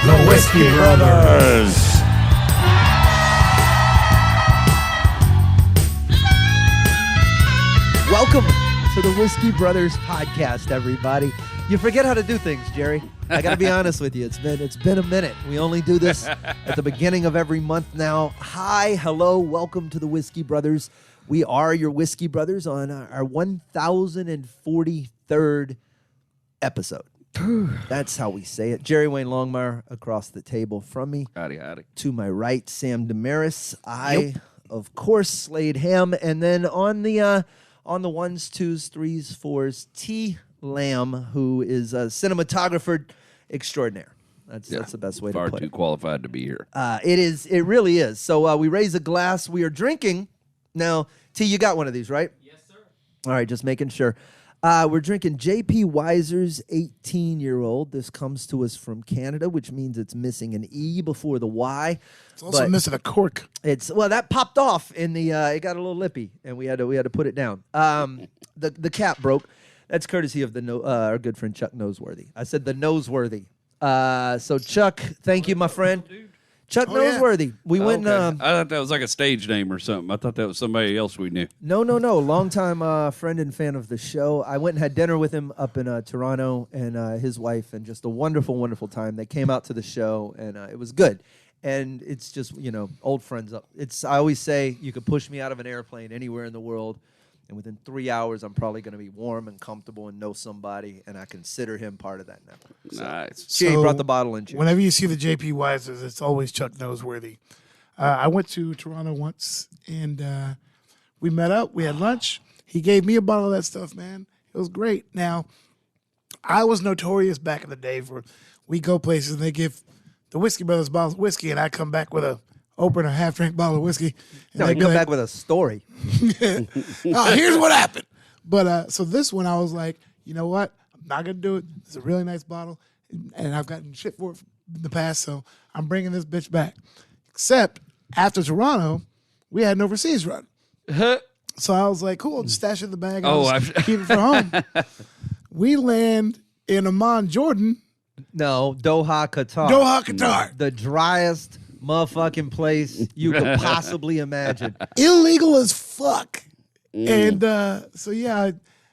The Whiskey Brothers. Welcome to the Whiskey Brothers podcast, everybody. You forget how to do things, Jerry. I got to be honest with you. It's been a minute. We only do this at the beginning of every month now. Hi, hello, welcome to the Whiskey Brothers. We are your Whiskey Brothers on our 1043rd episode. That's how we say it. Jerry Wayne Longmire across the table from me. Howdy, howdy. To my right, Sam Damaris. Of course, Slade Ham. And then on the ones, twos, threes, fours, T. Lamb, who is a cinematographer extraordinaire. That's the best way to put it. Far too qualified to be here. It really is. So we raise a glass. We are drinking. Now, T, you got one of these, right? Yes, sir. All right, just making sure. We're drinking J.P. Weiser's 18-year-old. This comes to us from Canada, which means it's missing an E before the Y. It's also missing a cork. That popped off in the. It got a little lippy, and we had to put it down. The cap broke. That's courtesy of our good friend Chuck Noseworthy. I said the Noseworthy. So Chuck, thank you, my friend. Chuck Noseworthy. We went. I thought that was like a stage name or something. I thought that was somebody else we knew. No. Longtime friend and fan of the show. I went and had dinner with him up in Toronto and his wife, and just a wonderful, wonderful time. They came out to the show, and it was good. And it's just, old friends up. I always say you could push me out of an airplane anywhere in the world, and within 3 hours, I'm probably going to be warm and comfortable and know somebody, and I consider him part of that network. So, Nice. She brought the bottle in. Whenever you see the J.P. Weisers, it's always Chuck Noseworthy. I went to Toronto once, and we met up. We had lunch. He gave me a bottle of that stuff, man. It was great. Now, I was notorious back in the day for we go places, and they give the Whiskey Brothers bottles of whiskey, and I come back with a open a half-drink bottle of whiskey. No, he come back with a story. Here's what happened. But so this one, I was like, you know what? I'm not going to do it. It's a really nice bottle, and I've gotten shit for it in the past, so I'm bringing this bitch back. Except after Toronto, we had an overseas run. So I was like, cool, just stash it in the bag. Keep it for home. We land in Amman, Jordan. No, Doha, Qatar. Qatar. The driest motherfucking place you could possibly imagine. Illegal as fuck. And so, yeah,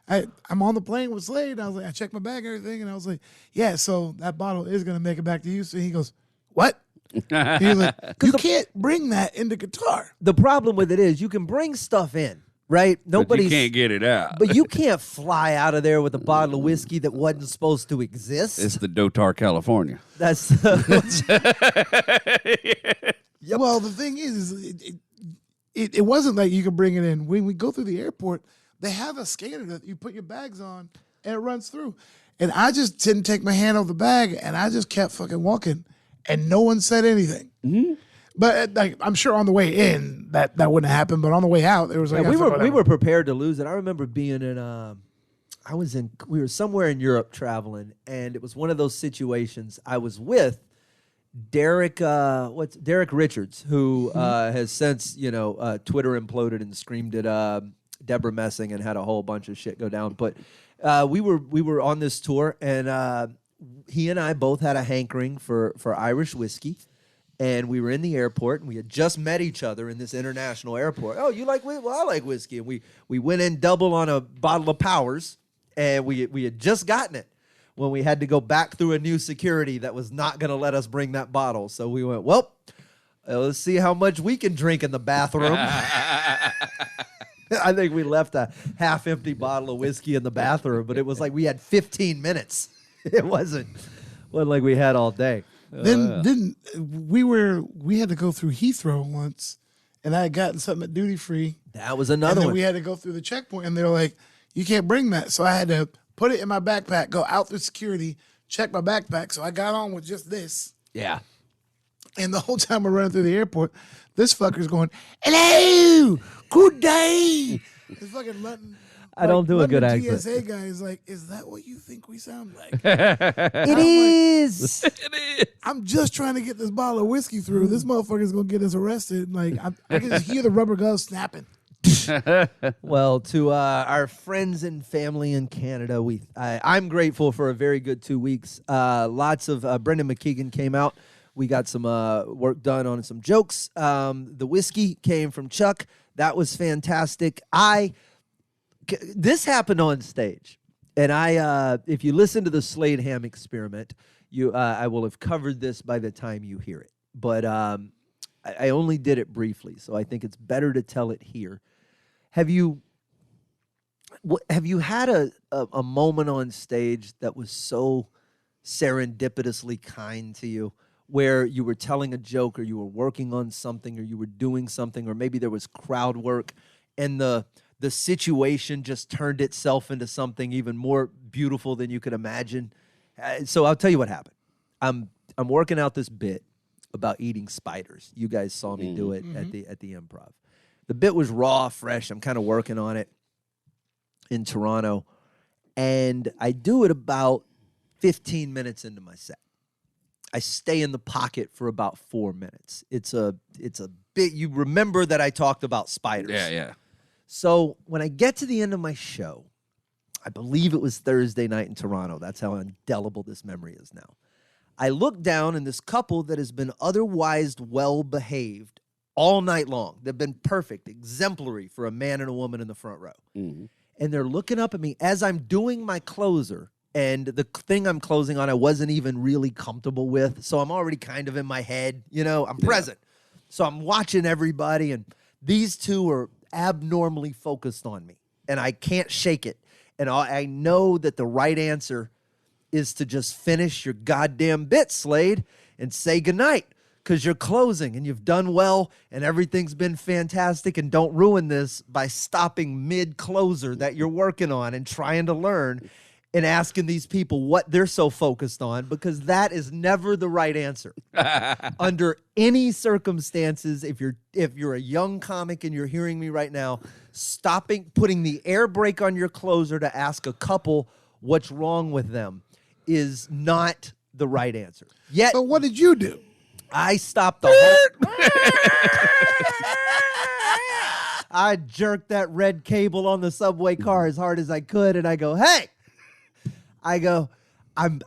I'm on the plane with Slade. I was like, I checked my bag and everything. And I was like, yeah, so that bottle is going to make it back to you. So he goes, what? He's like, you can't bring that into Qatar. The problem with it is you can bring stuff in, right? But you can't get it out. But you can't fly out of there with a bottle of whiskey that wasn't supposed to exist. It's the Dotar, California. That's Yep. Well, the thing is it wasn't like you could bring it in. When we go through the airport, they have a scanner that you put your bags on and it runs through. And I just didn't take my hand off the bag, and I just kept fucking walking, and no one said anything. Mm-hmm. But I'm sure on the way in that wouldn't happen. But on the way out, it was like we were prepared to lose it. I remember being in we were somewhere in Europe traveling, and it was one of those situations. I was with Derek Richards, who has since Twitter imploded and screamed at Deborah Messing and had a whole bunch of shit go down. But we were on this tour, and he and I both had a hankering for Irish whiskey. And we were in the airport, and we had just met each other in this international airport. Oh, you like whiskey? Well, I like whiskey. And we went in double on a bottle of Powers, and we had just gotten it when we had to go back through a new security that was not going to let us bring that bottle. So we went, well, let's see how much we can drink in the bathroom. I think we left a half-empty bottle of whiskey in the bathroom, but it was like we had 15 minutes. It wasn't like we had all day. Then we had to go through Heathrow once, and I had gotten something at duty free. That was another one. We had to go through the checkpoint, and they're like, "You can't bring that." So I had to put it in my backpack, go out through security, check my backpack. So I got on with just this. Yeah. And the whole time we're running through the airport, this fucker's going, "Hello, good day." It's fucking London. I don't do a good accent. TSA guy is like, is that what you think we sound like? It is. It is. I'm just trying to get this bottle of whiskey through. This motherfucker's going to get us arrested. Like, I can just hear the rubber gloves snapping. Well, to our friends and family in Canada, I'm grateful for a very good 2 weeks. Lots of Brendan McKeegan came out. We got some work done on some jokes. The whiskey came from Chuck. That was fantastic. This happened on stage, and if you listen to the Slade ham experiment, I will have covered this by the time you hear it. But I only did it briefly, so I think it's better to tell it here. Have you had a moment on stage that was so serendipitously kind to you, where you were telling a joke, or you were working on something, or you were doing something, or maybe there was crowd work, and the situation just turned itself into something even more beautiful than you could imagine? So I'll tell you what happened. I'm working out this bit about eating spiders. You guys saw me do it at the Improv. The bit was raw, fresh. I'm kind of working on it in Toronto, and I do it about 15 minutes into my set. I stay in the pocket for about 4 minutes. It's a bit. You remember that I talked about spiders. Yeah. So when I get to the end of my show, I believe it was Thursday night in Toronto. That's how indelible this memory is now. I look down, and this couple that has been otherwise well-behaved all night long, they've been perfect, exemplary for a man and a woman in the front row. Mm-hmm. And they're looking up at me as I'm doing my closer, and the thing I'm closing on I wasn't even really comfortable with, so I'm already kind of in my head. I'm present. So I'm watching everybody, and these two are abnormally focused on me, and I can't shake it. And I know that the right answer is to just finish your goddamn bit, Slade, and say goodnight, because you're closing, and you've done well, and everything's been fantastic, and don't ruin this by stopping mid-closer that you're working on and trying to learn and asking these people what they're so focused on, because that is never the right answer. Under any circumstances, if you're a young comic and you're hearing me right now, putting the air brake on your closer to ask a couple what's wrong with them is not the right answer. Yet, So what did you do? I stopped the whole... I jerked that red cable on the subway car as hard as I could, and I go, hey! I'm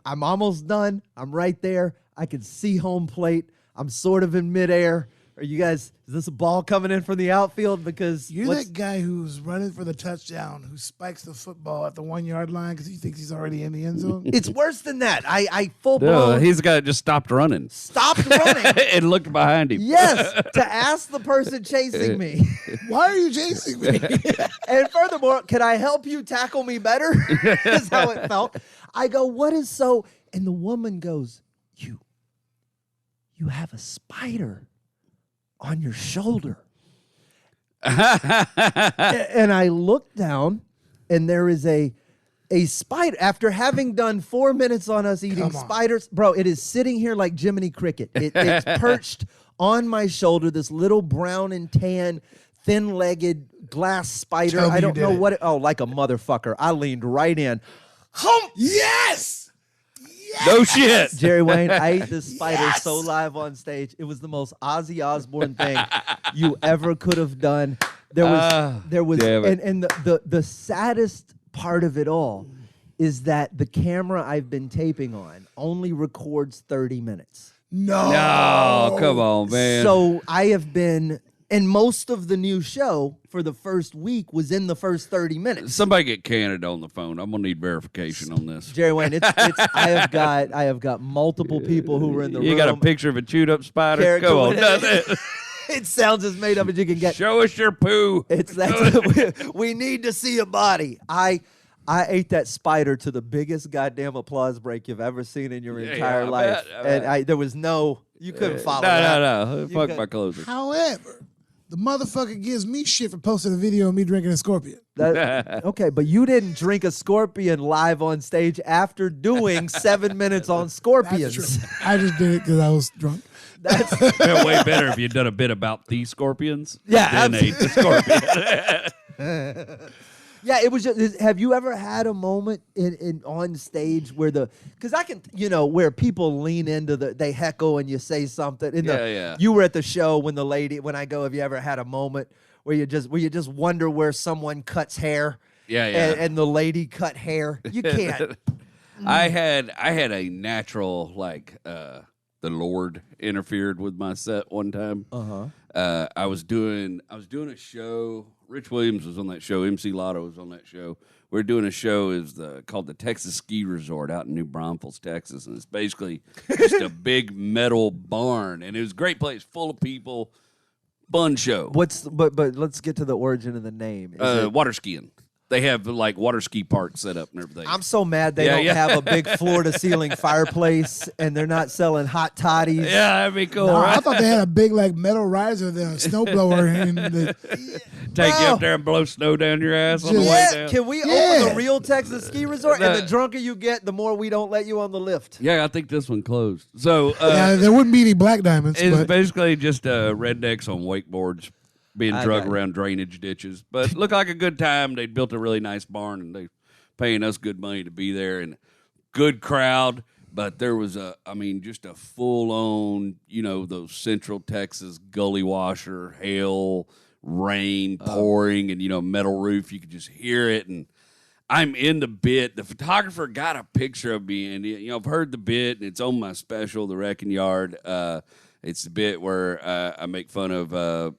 almost done. I'm right there. I can see home plate. I'm sort of in midair. Are you guys, is this a ball coming in from the outfield? Because You're that guy who's running for the touchdown, who spikes the football at the 1 yard line because he thinks he's already in the end zone. It's worse than that. I full blown. He's got just stopped running. Stopped running. And looked behind him. Yes, to ask the person chasing me. Why are you chasing me? And furthermore, can I help you tackle me better? Is how it felt. I go, what is so? And the woman goes, you have a spider on your shoulder. And I look down, and there is a spider. After having done 4 minutes on us eating spiders, bro, it is sitting here like Jiminy Cricket. It's perched on my shoulder, this little brown and tan, thin-legged glass spider. I don't know what like a motherfucker. I leaned right in. Yes! No shit. Jerry Wayne, I ate this spider so live on stage. It was the most Ozzy Osbourne thing you ever could have done. There was, and the saddest part of it all is that the camera I've been taping on only records 30 minutes. No, come on, man. So I have been, and most of the new show for the first week was in the first 30 minutes. Somebody get Canada on the phone. I'm gonna need verification on this. Jerry Wayne, I have got multiple people who were in the room. You got a picture of a chewed up spider? Come on, it sounds as made up as you can get. Show us your poo. We need to see a body. I ate that spider to the biggest goddamn applause break you've ever seen in your entire life. And there was you couldn't follow that. No. Fuck my closer. However, the motherfucker gives me shit for posting a video of me drinking a scorpion. Okay, but you didn't drink a scorpion live on stage after doing 7 minutes on scorpions. That's true. I just did it because I was drunk. That's way better if you'd done a bit about the scorpions. Yeah, then ate the scorpion. Yeah, it was just. Have you ever had a moment in on stage where because I can, where people lean into they heckle and you say something. You were at the show when I go, have you ever had a moment where you just wonder where someone cuts hair. Yeah, yeah. And the lady cut hair. You can't. I had a natural the Lord interfered with my set one time. I was doing a show. Rich Williams was on that show. MC Lotto was on that show. We were doing a show called the Texas Ski Resort out in New Braunfels, Texas, and it's basically just a big metal barn, and it was a great place, full of people, fun show. But let's get to the origin of the name. Water skiing. They have water ski parks set up and everything. I'm so mad they don't have a big floor-to-ceiling fireplace, and they're not selling hot toddies. Yeah, that'd be cool. No, right? I thought they had a big metal riser than a snowblower. Take you up there and blow snow down your ass on the way Yeah, down. can we open a real Texas ski resort? And the drunker you get, the more we don't let you on the lift. Yeah, I think this one closed. So there wouldn't be any black diamonds. it's basically just rednecks on wakeboards being drug around drainage ditches. But looked like a good time. They'd built a really nice barn, and they paying us good money to be there. And good crowd. But there was just a full-on, those Central Texas gully washer, hail, rain pouring, and, metal roof. You could just hear it. And I'm in the bit. The photographer got a picture of me, and, I've heard the bit, and it's on my special, The Wrecking Yard. It's the bit where I make fun of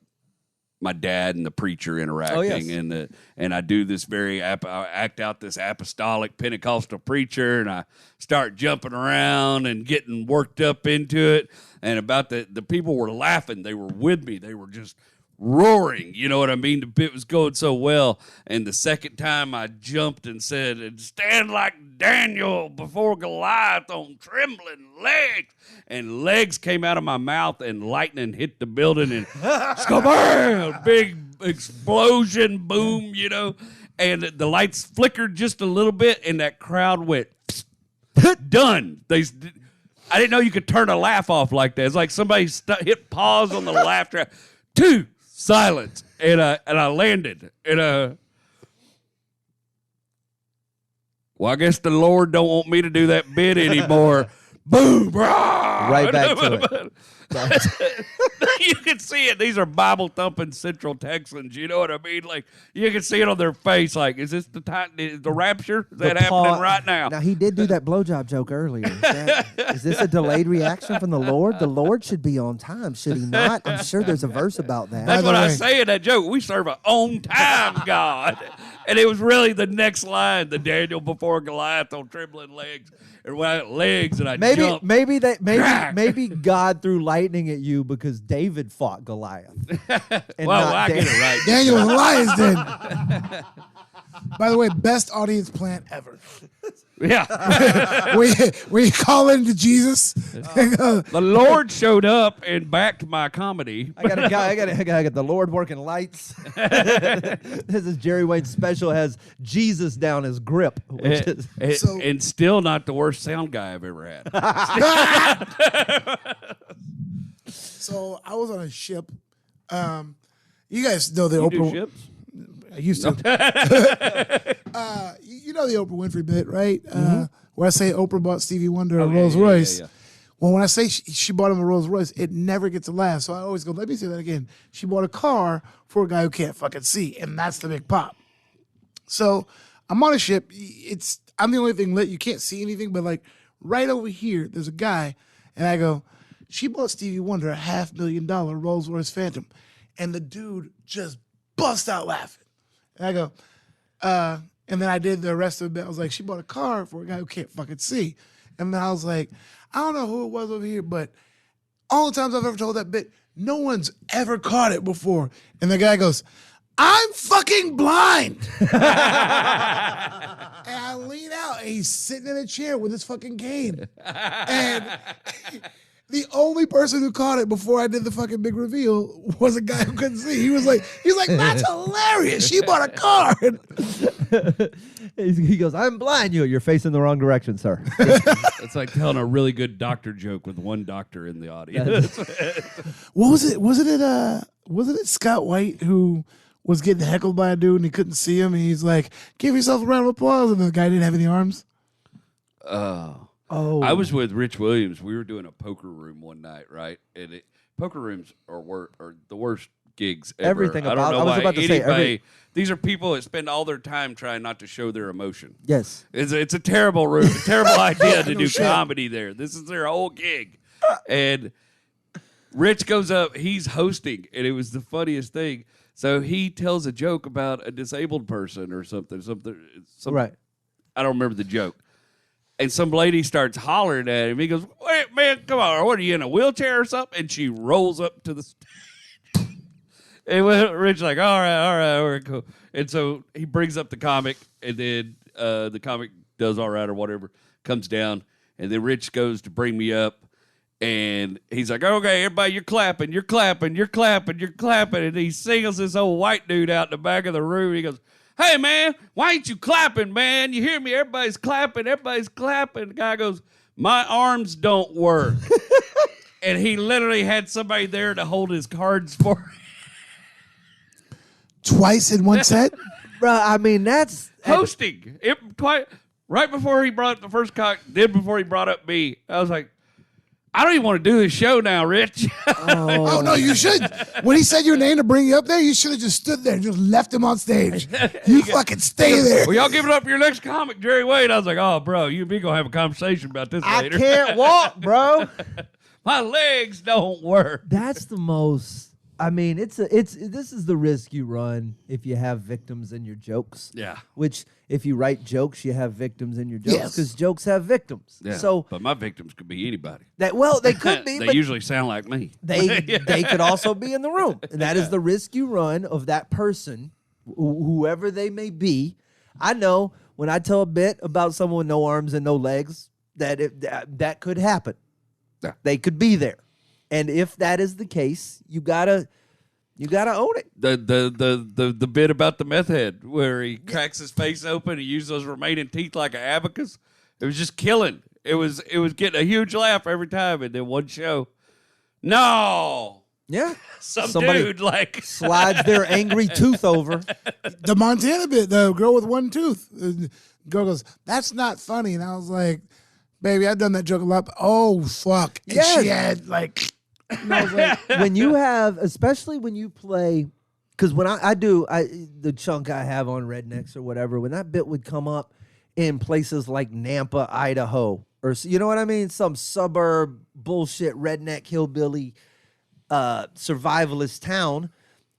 my dad and the preacher interacting, and I do this I act out this apostolic Pentecostal preacher, and I start jumping around and getting worked up into it. And about the people were laughing; they were with me. They were just roaring. You know what I mean? The bit was going so well. And the second time I jumped and said, "Stand like Daniel before Goliath on trembling legs," and legs came out of my mouth, and lightning hit the building, and bam, big explosion, boom, and the lights flickered just a little bit, and that crowd went done. I didn't know you could turn a laugh off like that. It's like somebody hit pause on the laugh track. Silence, and I landed, and well, I guess the Lord don't want me to do that bit anymore. Boom, rah! Right back to it. You can see it. These are Bible thumping Central Texans. You know what I mean? Like, you can see it on their face. Like, is this the rapture? Is that happening right now? Now, he did do that blowjob joke earlier. Is this a delayed reaction from the Lord? The Lord should be on time, should he not? I'm sure there's a verse about that. That's what I say in that joke. We serve an on-time God. And it was really the next line, the Daniel before Goliath on trembling legs. And when I had legs and I jumped. Maybe God threw lightning at you because David fought Goliath. And I get it right. Daniel was a lion's den. By the way, best audience plant ever. Yeah. we call into Jesus. The Lord showed up and backed my comedy. I got the Lord working lights. This is Jerry Wayne's special, has Jesus down his grip. And still not the worst sound guy I've ever had. So I was on a ship. You guys know the You Oprah. do ships? I used to. You know the Oprah Winfrey bit, right? Where I say Oprah bought Stevie Wonder a Rolls Royce. Yeah. Well, when I say she bought him a Rolls Royce, it never gets a laugh. So I always go, let me say that again. She bought a car for a guy who can't fucking see, and that's the big pop. So I'm on a ship. I'm the only thing lit. You can't see anything, but right over here, there's a guy, and I go, she bought Stevie Wonder a $500,000 Rolls Royce Phantom, and the dude just bust out laughing. And I go, and then I did the rest of the bit. I was like, she bought a car for a guy who can't fucking see. And then I was like, I don't know who it was over here, but all the times I've ever told that bit, no one's ever caught it before. And the guy goes, I'm fucking blind. And I lean out, and he's sitting in a chair with his fucking cane. And the only person who caught it before I did the fucking big reveal was a guy who couldn't see. He was like, that's hilarious. She bought a car. He goes, I'm blind. You're facing the wrong direction, sir. It's like telling a really good doctor joke with one doctor in the audience. What was it? Wasn't it Scott White who was getting heckled by a dude and he couldn't see him? And he's like, give yourself a round of applause. And the guy didn't have any arms. Oh, I was with Rich Williams. We were doing a poker room one night, right? And poker rooms are the worst gigs ever. Everything I about- don't know I was why about to say, anybody. These are people that spend all their time trying not to show their emotion. Yes. It's a terrible terrible idea to No do shit. comedy there. This is their whole gig. And Rich goes up, he's hosting, and it was the funniest thing. So he tells a joke about a disabled person or something. Right. I don't remember the joke. And some lady starts hollering at him. He goes, "Wait, man, come on. What are you, in a wheelchair or something?" And she rolls up to the stage. And Rich like, all right, cool. And so he brings up the comic, and then the comic does all right or whatever, comes down, and then Rich goes to bring me up, and he's like, "Okay, everybody, you're clapping. And he singles this old white dude out in the back of the room. He goes, "Hey, man, why ain't you clapping, man? You hear me? Everybody's clapping. The guy goes, "My arms don't work." And he literally had somebody there to hold his cards for him. Twice in one set? Bro, I mean, that's Hosting. Right before he brought up the first cock, then before he brought up me, I was like, I don't even want to do this show now, Rich. Oh, no, you should. When he said your name to bring you up there, you should have just stood there and just left him on stage. You fucking stay there. Well, y'all giving up your next comic, Jerry Wade. I was like, oh, bro, you and me going to have a conversation about this I later. can't walk, bro. My legs don't work. That's the most. I mean, this is the risk you run if you have victims in your jokes. Yeah. Which, if you write jokes, you have victims in your jokes Yes. because jokes have victims. Yeah. So But my victims could be anybody. they could be, They but usually sound like me. they could also be in the room. And that is the risk you run of that person, whoever they may be. I know when I tell a bit about someone with no arms and no legs, that could happen. Yeah. They could be there. And if that is the case, you gotta own it. The bit about the meth head where he cracks his face open, he uses those remaining teeth like an abacus. It was just killing. It was getting a huge laugh every time. And then one show, no, Yeah. somebody dude like slides their angry tooth over. The Montana bit, the girl with one tooth. The girl goes, "That's not funny." And I was like, "Baby, I've done that joke a lot." But, oh, fuck. And Yes. she had like, and I was like, When you have, especially when you play, because when I do the chunk I have on Rednecks or whatever, when that bit would come up in places like Nampa, Idaho, or you know what I mean, some suburb bullshit redneck hillbilly survivalist town,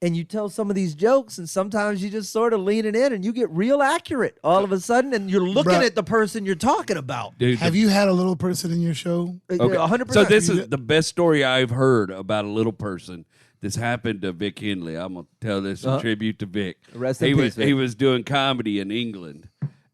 and you tell some of these jokes, and sometimes you just sort of lean it in, and you get real accurate all of a sudden, and you're looking Bruh. at the person you're talking about. dude. have you had a little person in your show? Okay. 100%. So this is the best story I've heard about a little person. This happened to Vic Henley. I'm gonna tell this in tribute to Vic. Rest in peace, Vic. He was doing comedy in England,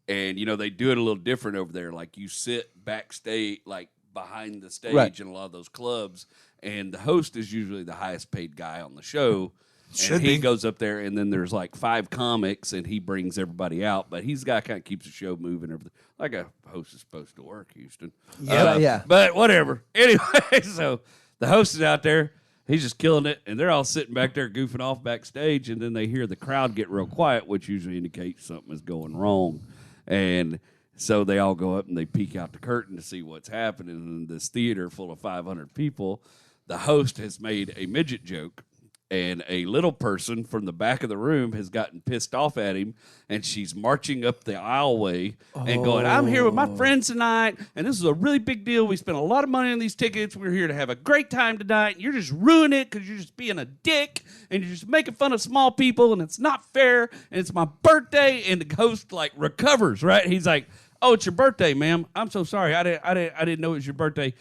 and they do it a little different over there. Like you sit backstage, like behind the stage Right. in a lot of those clubs, and the host is usually the highest paid guy on the show. Should And he be. goes up there, and then there's like 5 comics, and he brings everybody out. But he's the guy kind of keeps the show moving, everything like a host is supposed to work, Houston. Yeah. But whatever. Anyway, so the host is out there. He's just killing it, and they're all sitting back there goofing off backstage, and then they hear the crowd get real quiet, which usually indicates something is going wrong. And so they all go up and they peek out the curtain to see what's happening in this theater full of 500 people. The host has made a midget joke, and a little person from the back of the room has gotten pissed off at him, and she's marching up the aisleway and going, "I'm here with my friends tonight, and this is a really big deal. We spent a lot of money on these tickets. We're here to have a great time tonight. You're just ruining it because you're just being a dick, and you're just making fun of small people, and it's not fair, and it's my birthday." And the host, like, recovers, right? He's like, "Oh, it's your birthday, ma'am. I'm so sorry. I didn't know it was your birthday.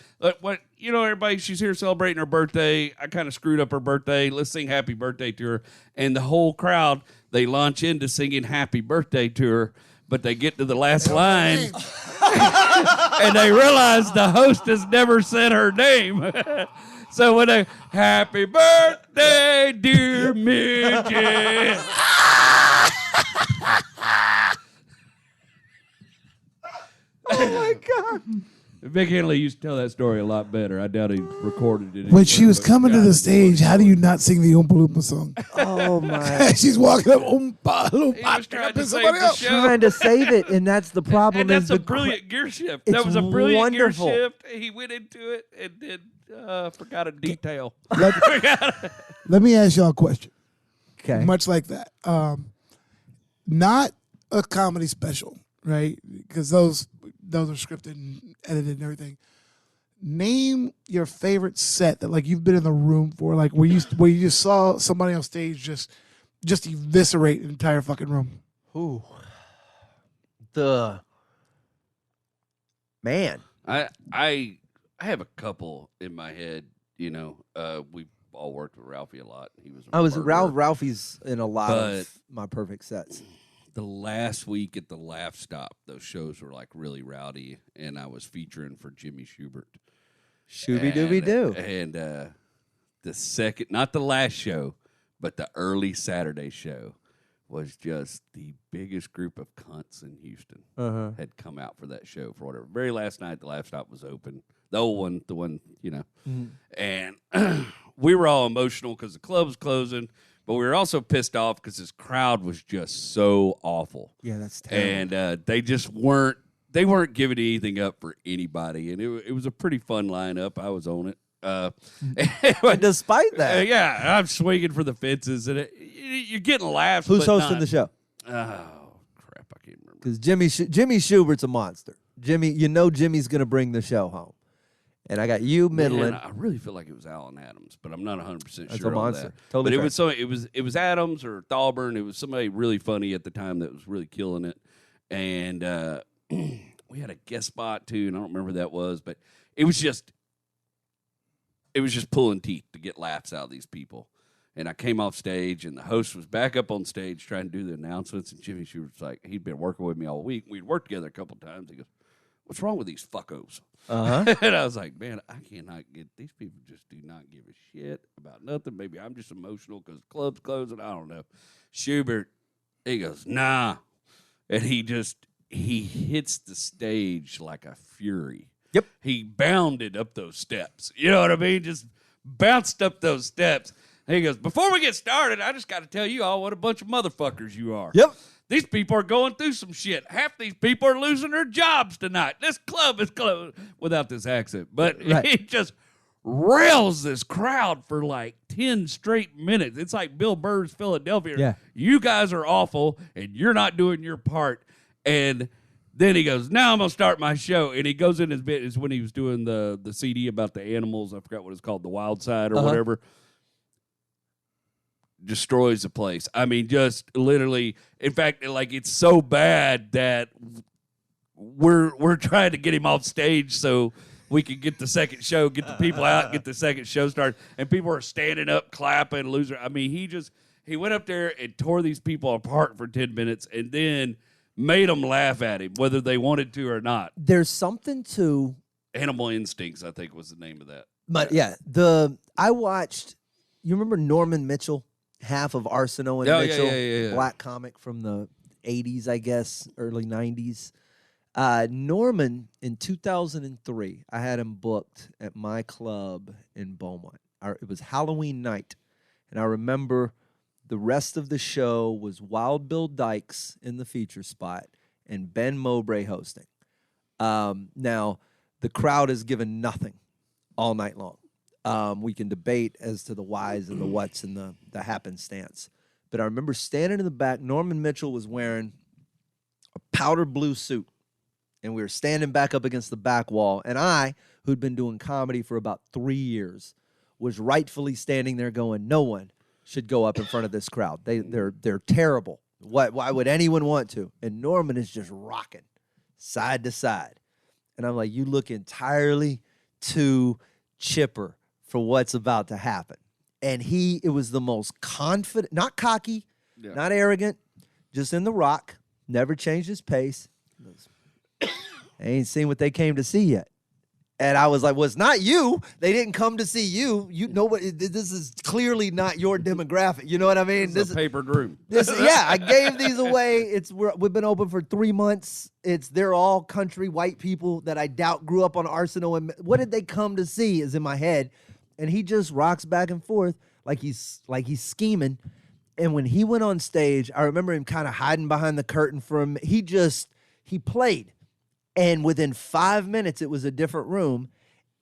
Everybody, she's here celebrating her birthday. I kind of screwed up her birthday. Let's sing happy birthday to her." And the whole crowd, they launch into singing happy birthday to her, but they get to the last line and they realize the host has never said her name. So when they, "Happy birthday, dear midget." Oh my God. Vic Henley used to tell that story a lot better. I doubt he recorded it. When she was But coming to God, the it's stage, how do you not sing the Oompa Loompa song? Oh my. She's walking up, Oompa Loompa. He was trying to and save somebody the else. show. Trying to save it, and that's the problem. And that's is a the brilliant gear shift. It's That was a brilliant wonderful. gear shift. He went into it and then forgot a detail. Let me ask y'all a question. Okay. Much like that. Not a comedy special, right? Because those are scripted and edited and everything. Name your favorite set that like you've been in the room for, like where you just saw somebody on stage just eviscerate an entire fucking room. Ooh. Man. I have a couple in my head. You know, we all worked with Ralphie a lot. He was Ralphie's in a lot of my perfect sets. The last week at the Laugh Stop, those shows were like really rowdy, and I was featuring for Jimmy Schubert. Shooby dooby doo. And the second, not the last show, but the early Saturday show was just the biggest group of cunts in Houston had come out for that show for whatever. Very last night, the Laugh Stop was open. The old one, the one, you know. And we were all emotional because the club was closing, but we were also pissed off because this crowd was just so awful. Yeah, that's terrible. And they just weren't giving anything up for anybody. And it was a pretty fun lineup. I was on it. But despite that. Yeah, I'm swinging for the fences. And you're getting laughs. Who's hosting the show? Oh, crap. I can't remember. Because Jimmy Schubert's a monster. Jimmy's going to bring the show home. And I got you, Midland. Man, I really feel like it was Alan Adams, but I'm not 100% sure. That's a monster. On that. Totally. But it was Adams or Thalburn. It was somebody really funny at the time that was really killing it. And we had a guest spot too, and I don't remember who that was, but it was just pulling teeth to get laughs out of these people. And I came off stage, and the host was back up on stage trying to do the announcements, and Jimmy Schubert's like, he'd been working with me all week. We'd worked together a couple of times. He goes, "What's wrong with these fuckos?" And I was like, man, I cannot get, these people just do not give a shit about nothing. Maybe I'm just emotional because the club's closing. I don't know. Schubert, he goes, "Nah." And he hits the stage like a fury. Yep. He bounded up those steps. You know what I mean? Just bounced up those steps. And he goes, "Before we get started, I just got to tell you all what a bunch of motherfuckers you are. Yep. These people are going through some shit. Half these people are losing their jobs tonight. This club is closed," without this accent. But he just rails this crowd for like 10 straight minutes. It's like Bill Burr's Philadelphia. Yeah. You guys are awful, and you're not doing your part. And then he goes, "Now I'm going to start my show." And he goes in his bit. Is when he was doing the CD about the animals. I forgot what it's called, The Wild Side or whatever. Destroys the place. I mean, just literally. In fact, like it's so bad that we're trying to get him off stage so we can get the second show, get the people out, get the second show started, and people are standing up, clapping, loser. I mean, he went up there and tore these people apart for 10 minutes, and then made them laugh at him, whether they wanted to or not. There's something to Animal Instincts, I think was the name of that. But I watched. You remember Norman Mitchell? Half of Arsenault and Mitchell, yeah. black comic from the 80s, I guess, early 90s. Norman, in 2003, I had him booked at my club in Beaumont. It was Halloween night, and I remember the rest of the show was Wild Bill Dykes in the feature spot and Ben Mowbray hosting. Now, the crowd is given nothing all night long. We can debate as to the whys and the whats and the happenstance. But I remember standing in the back. Norman Mitchell was wearing a powder blue suit, and we were standing back up against the back wall. And I, who'd been doing comedy for about 3 years, was rightfully standing there going, "No one should go up in front of this crowd. They're terrible. Why would anyone want to?" And Norman is just rocking side to side. And I'm like, "You look entirely too chipper for what's about to happen." And it was the most confident, not cocky, not arrogant, just in the rock, never changed his pace. He goes, "I ain't seen what they came to see yet." And I was like, "Well, it's not you. They didn't come to see you. This is clearly not your demographic." You know what I mean? This is a papered room. I gave these away. We've been open for 3 months. They're all country white people that I doubt grew up on Arsenault. And what did they come to see is in my head. And he just rocks back and forth like he's scheming. And when he went on stage, I remember him kind of hiding behind the curtain for him. He played. And within 5 minutes, it was a different room.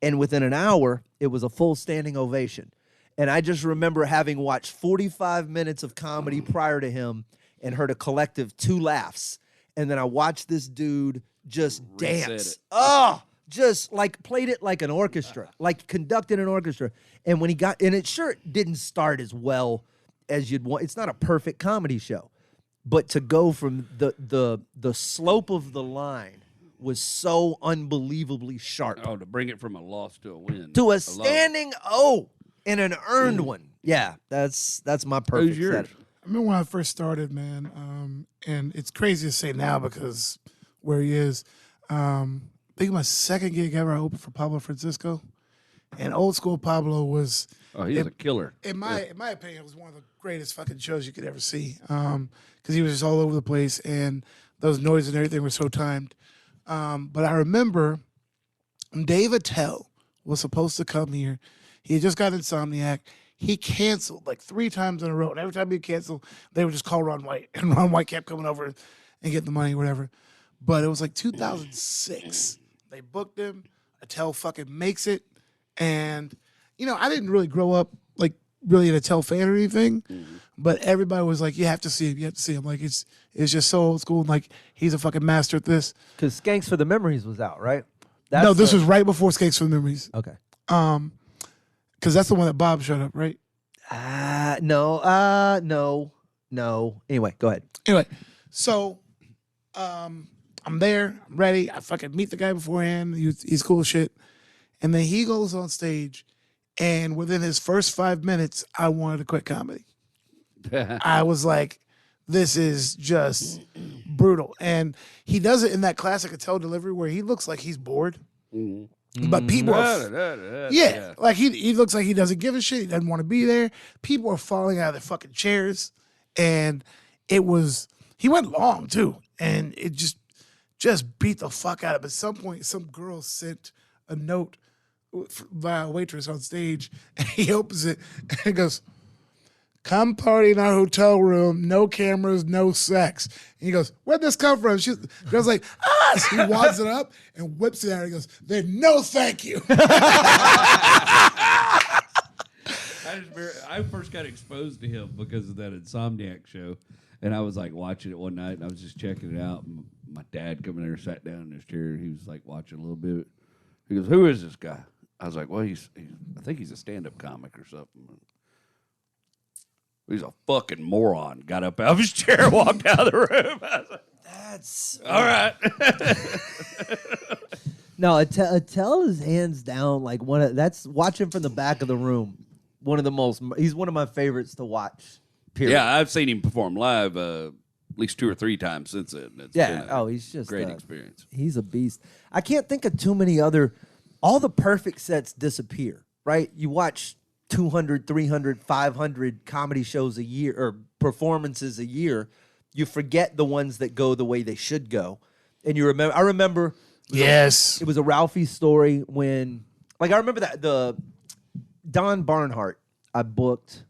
And within an hour, it was a full standing ovation. And I just remember having watched 45 minutes of comedy prior to him and heard a collective 2 laughs. And then I watched this dude just dance. Oh, just like played it like an orchestra, like conducted an orchestra. And when he got, and it sure didn't start as well as you'd want. It's not a perfect comedy show, but to go from the slope of the line was so unbelievably sharp. Oh, to bring it from a loss to a win. To a standing O and an earned one. Yeah, that's my perfect Who's yours? set. I remember when I first started, man, and it's crazy to say now because where he is. I think my second gig ever, I opened for Pablo Francisco, and old school Pablo was. Oh, he's a killer. In my opinion, it was one of the greatest fucking shows you could ever see. Because he was just all over the place, and those noises and everything were so timed. But I remember Dave Attell was supposed to come here. He had just got Insomniac. He canceled like 3 times in a row. And every time he canceled, they would just call Ron White. And Ron White kept coming over and getting the money or whatever. But it was like 2006. They booked him. Attell fucking makes it. And, I didn't really grow up like really an Attell fan or anything. Mm-hmm. But everybody was like, you have to see him. You have to see him. Like, it's just so old school. And like, he's a fucking master at this. Because Skanks for the Memories was out, right? No, this was right before Skanks for the Memories. Okay. Because that's the one that Bob showed up, right? No. Anyway, go ahead. Anyway, so I'm there, I'm ready. I fucking meet the guy beforehand. He's cool as shit. And then he goes on stage, and within his first 5 minutes, I wanted to quit comedy. I was like, this is just brutal. And he does it in that classic Attell delivery where he looks like he's bored. Mm-hmm. But people are, like he looks like he doesn't give a shit. He doesn't want to be there. People are falling out of their fucking chairs. And he went long too. And it just beat the fuck out of him. At some point, some girl sent a note by a waitress on stage, and he opens it and goes, "Come party in our hotel room, no cameras, no sex." And he goes, "Where'd this come from?" The girl's like, "Ah!" So he wads it up and whips it out. He goes, "Then no thank you." I first got exposed to him because of that Insomniac show. And I was like watching it one night, and I was just checking it out. And my dad come in there, sat down in his chair. He was like watching a little bit. He goes, "Who is this guy?" I was like, "Well, I think he's a stand-up comic or something." He's a fucking moron. Got up out of his chair, walked out of the room. I was like, That's all right. No, Attell is hands down like that's watching from the back of the room. He's one of my favorites to watch. Period. Yeah, I've seen him perform live at least 2 or 3 times since then. It's been he's just great experience. He's a beast. I can't think of too many all the perfect sets disappear, right? You watch 200, 300, 500 comedy shows a year or performances a year. You forget the ones that go the way they should go. And I remember yes. It was a Ralphie story when I remember that the Don Barnhart I booked.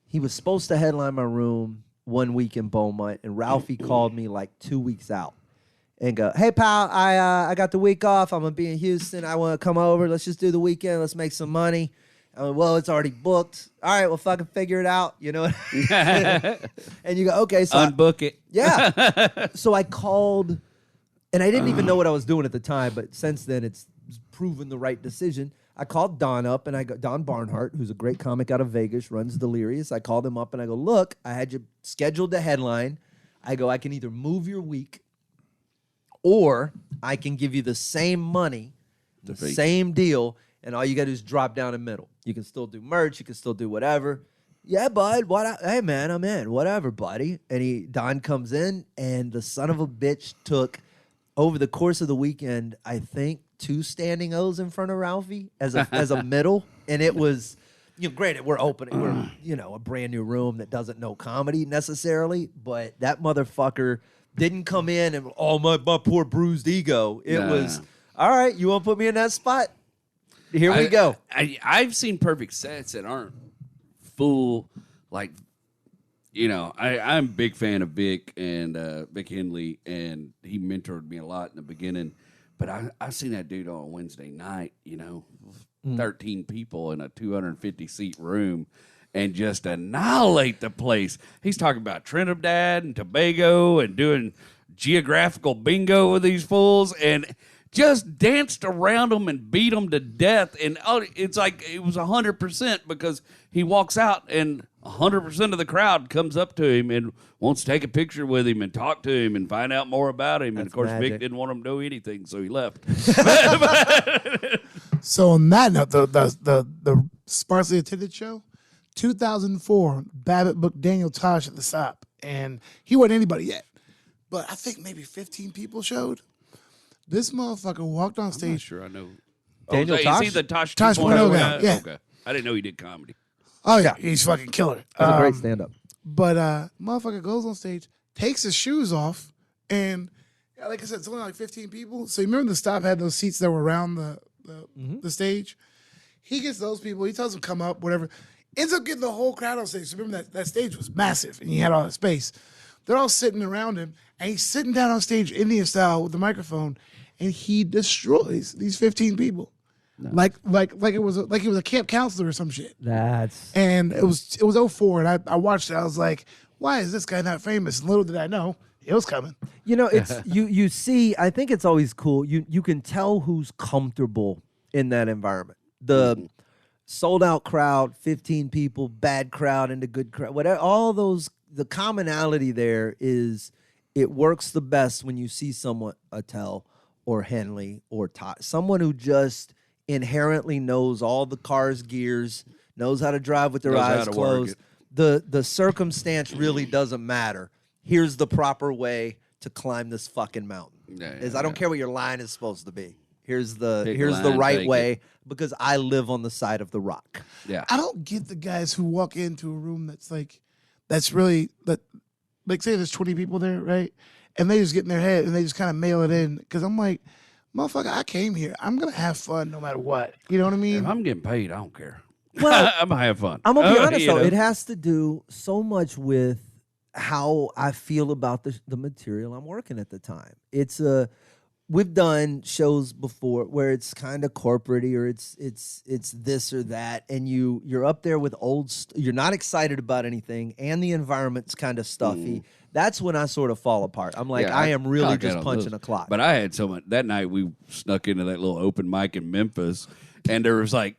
He was supposed to headline my room 1 week in Beaumont, and Ralphie called me like 2 weeks out and go, "Hey, pal, I got the week off. I'm going to be in Houston. I want to come over. Let's just do the weekend. Let's make some money." I went, "Well, it's already booked." "All right, well, fucking figure it out." You know? And you go, "Okay." So unbook it. Yeah. So I called, and I didn't even know what I was doing at the time, but since then it's proven the right decision. I called Don up, and I go, Don Barnhart, who's a great comic out of Vegas, runs Delirious. I called him up, and I go, "Look, I had you scheduled to headline. I go, I can either move your week, or I can give you the same money, the same deal, and all you got to do is drop down the middle. You can still do merch. You can still do whatever." "Yeah, bud. Hey, man, I'm in. Whatever, buddy." And Don comes in, and the son of a bitch took, over the course of the weekend, I think, 2 standing O's in front of Ralphie as a middle. And it was, granted, we're opening, we're, a brand new room that doesn't know comedy necessarily, but that motherfucker didn't come in and, my poor bruised ego. It was, "All right, you want to put me in that spot? Here we go." I've seen perfect sets that aren't full, like, I'm a big fan of Vic and Vic Henley, and he mentored me a lot in the beginning. But I seen that dude on Wednesday night, 13 people in a 250-seat room and just annihilate the place. He's talking about Trinidad and Tobago and doing geographical bingo with these fools and just danced around them and beat them to death. And it's like it was 100% because he walks out and 100% of the crowd comes up to him and wants to take a picture with him and talk to him and find out more about him. And, of course, magic. Vic didn't want him to know anything, so he left. So on that note, the sparsely attended show, 2004, Babbitt booked Daniel Tosh at the stop, and he wasn't anybody yet. But I think maybe 15 people showed. This motherfucker walked on I'm stage. not sure I know. Daniel Is Tosh? he the Tosh 2.0 guy, yeah. Okay. I didn't know he did comedy. Oh, yeah, he's fucking killer. That's a great stand-up. But motherfucker goes on stage, takes his shoes off, and like I said, it's only like 15 people. So you remember the stop had those seats that were around the stage? He gets those people, he tells them come up, whatever. Ends up getting the whole crowd on stage. So remember that stage was massive, and he had all that space. They're all sitting around him, and he's sitting down on stage Indian style with the microphone, and he destroys these 15 people. No. Like he was a camp counselor or some shit. And it was 04, and I watched it. I was like, why is this guy not famous? And little did I know it was coming. It's you see, I think it's always cool. You can tell who's comfortable in that environment. The sold out crowd, 15 people, bad crowd, and the good crowd. Whatever, all those, the commonality there is it works the best when you see someone, Attell or Henley or Todd, someone who just inherently knows all the car's gears, knows how to drive with their eyes closed. The circumstance really doesn't matter. Here's the proper way to climb this fucking mountain. I don't care what your line is supposed to be. Here's the right way because I live on the side of the rock. Yeah. I don't get the guys who walk into a room that's really like say there's 20 people there, right? And they just get in their head and they just kind of mail it in. Because I'm like, motherfucker, I came here. I'm going to have fun no matter what. You know what I mean? If I'm getting paid, I don't care. Well, I'm going to have fun. I'm going to be honest, though. It has to do so much with how I feel about the material I'm working at the time. We've done shows before where it's kind of corporate-y or it's this or that, and you're up there with you're not excited about anything, and the environment's kind of stuffy. That's when I sort of fall apart. I'm like, I am really just punching a clock. But I had that night we snuck into that little open mic in Memphis, and there was like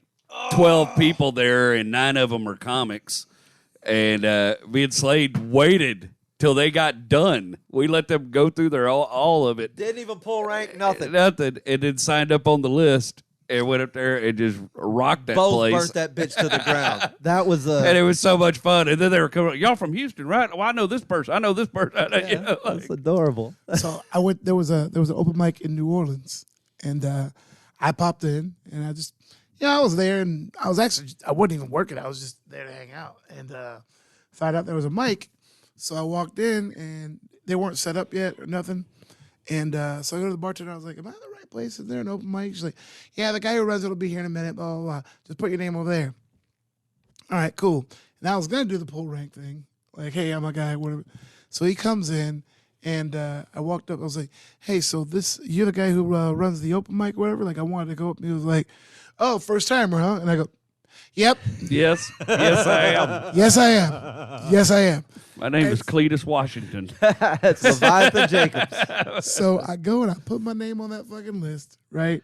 12 people there, and 9 of them are comics, and me and Slade waited till they got done. We let them go through all of it. Didn't even pull rank, nothing. Nothing. And then signed up on the list and went up there and just rocked that place. Both burnt that bitch to the ground. That was and it was so much fun. And then they were coming, y'all from Houston, right? Well, I know this person. I know this person. That's adorable. So I went. There was an open mic in New Orleans, and I popped in, and I just, I was there, and I wasn't even working. I was just there to hang out, and found out there was a mic. So I walked in, and they weren't set up yet or nothing. And so I go to the bartender. I was like, am I in the right place? Is there an open mic? She's like, yeah, the guy who runs it will be here in a minute, blah, blah, blah. Just put your name over there. All right, cool. And I was going to do the pull rank thing. Like, hey, I'm a guy, whatever. So he comes in, and I walked up. I was like, hey, so you're the guy who runs the open mic, whatever? Like, I wanted to go up. And he was like, oh, first timer, huh? And I go, yep. Yes. Yes, I am. Yes, I am. Yes, I am. My name is Cletus Washington. It's Leviathan Jacobs. So I go and I put my name on that fucking list, right?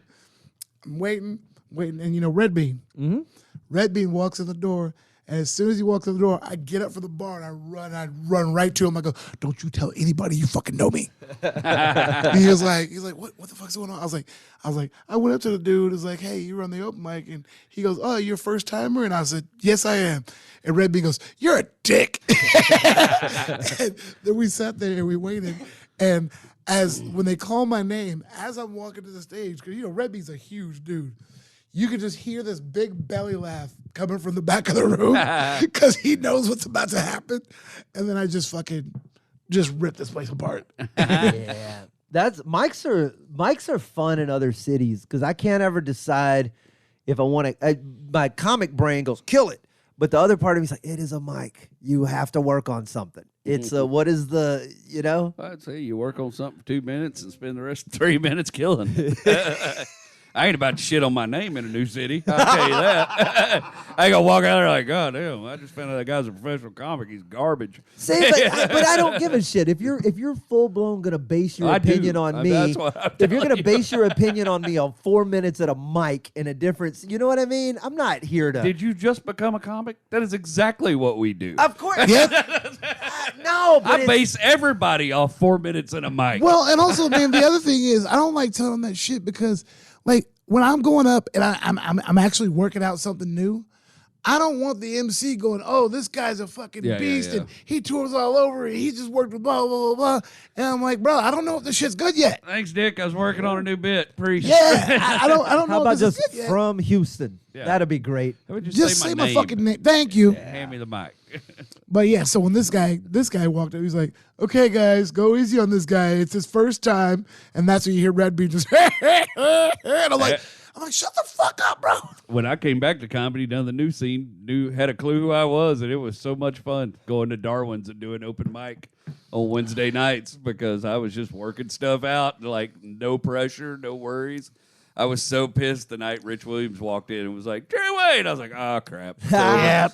I'm waiting, and Red Bean. Mm-hmm. Red Bean walks in the door, and as soon as he walks in the door, I get up from the bar and I run right to him. I go, don't you tell anybody you fucking know me. He was like, what the fuck's going on? I was like, I went up to the dude. Was like, hey, you run the open mic, and he goes, oh, you're a first timer, and I said, yes, I am. And Red Bean goes, you're a dick. And then we sat there and we waited, and when they call my name, as I'm walking to the stage, because Red Bean's a huge dude. You could just hear this big belly laugh coming from the back of the room because he knows what's about to happen. And then I just rip this place apart. Yeah. Mics are fun in other cities because I can't ever decide if I want to. My comic brain goes, kill it. But the other part of me is like, it is a mic. You have to work on something. It's what is the, I'd say you work on something for 2 minutes and spend the rest of 3 minutes killing. I ain't about to shit on my name in a new city. I'll tell you that. I ain't gonna walk out there like, God damn, I just found out that guy's a professional comic. He's garbage. See, but I don't give a shit. If you're full blown gonna base your opinion on me, that's what I'm if you're gonna telling base your opinion on me on 4 minutes at a mic in a difference, you know what I mean? I'm not here to. Did you just become a comic? That is exactly what we do. Of course. Yep. No, but I base everybody off 4 minutes in a mic. Well, and also, man, the other thing is I don't like telling that shit because, like, when I'm going up and I'm actually working out something new, I don't want the MC going, oh, this guy's a fucking beast and he tours all over and he just worked with blah, blah, blah, blah. And I'm like, bro, I don't know if this shit's good yet. Thanks, Dick. I was working on a new bit. Appreciate Yeah, I don't know. how about if this just is good yet. from Houston? Yeah. That'd be great. Just say my fucking name. Thank you. Hand me the mic. But yeah, so when this guy walked up, he's like, okay, guys, go easy on this guy. It's his first time. And that's when you hear Red Bean just, and I'm like, shut the fuck up, bro. When I came back to comedy, done the new scene, had a clue who I was, and it was so much fun going to Darwin's and doing open mic on Wednesday nights because I was just working stuff out, like no pressure, no worries. I was so pissed the night Rich Williams walked in and was like, Jerry Wade. I was like, oh, crap. Yeah.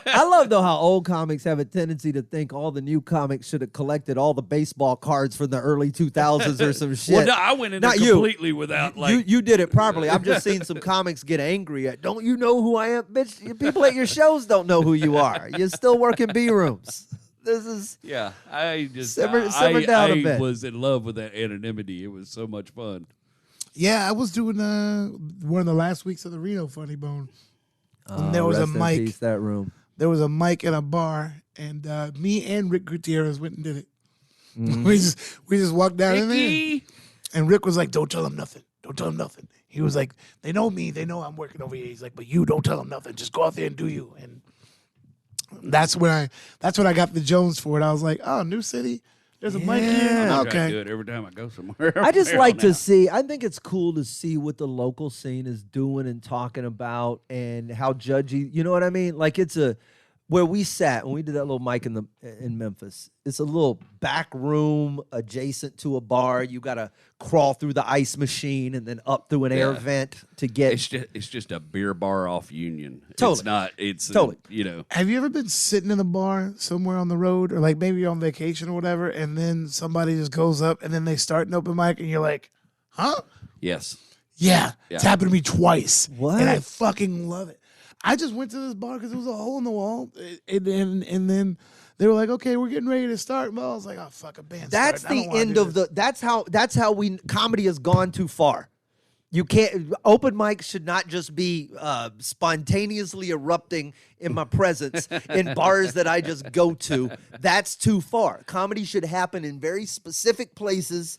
I love, though, how old comics have a tendency to think all the new comics should have collected all the baseball cards from the early 2000s or some shit. Well, no, I went in there completely without, like... You did it properly. I've just seen some comics get angry at, don't you know who I am? Bitch, people at your shows don't know who you are. You're still working B-rooms. This is... Yeah, I just... Simmer down a bit. I was in love with that anonymity. It was so much fun. Yeah, I was doing one of the last weeks of the Reno Funny Bone. And there was a rest in mic. peace, that room. There was a mic in a bar, and me and Rick Gutierrez went and did it. We just walked down in there, and Rick was like, "Don't tell him nothing. Don't tell him nothing." He was like, "They know me. They know I'm working over here." He's like, "But you don't tell them nothing. Just go out there and do you." And that's when I got the Jones for it. I was like, "Oh, new city." There's a mic here. I Okay. do it every time I go somewhere. I just like to see, I think it's cool to see what the local scene is doing and talking about and how judgy, you know what I mean? Like where we sat when we did that little mic in Memphis, it's a little back room adjacent to a bar. You got to crawl through the ice machine and then up through an air vent to get. It's just a beer bar off Union. Totally. It's not. It's totally. Have you ever been sitting in a bar somewhere on the road or like maybe you're on vacation or whatever, and then somebody just goes up and then they start an open mic and you're like, huh? Yes. Yeah. It's happened to me twice. What? And I fucking love it. I just went to this bar because there was a hole in the wall, and then they were like, "Okay, we're getting ready to start." Well, I was like, "Oh fuck, a band." That's the end of the. That's how comedy has gone too far. You can't. Open mics should not just be spontaneously erupting in my presence in bars that I just go to. That's too far. Comedy should happen in very specific places.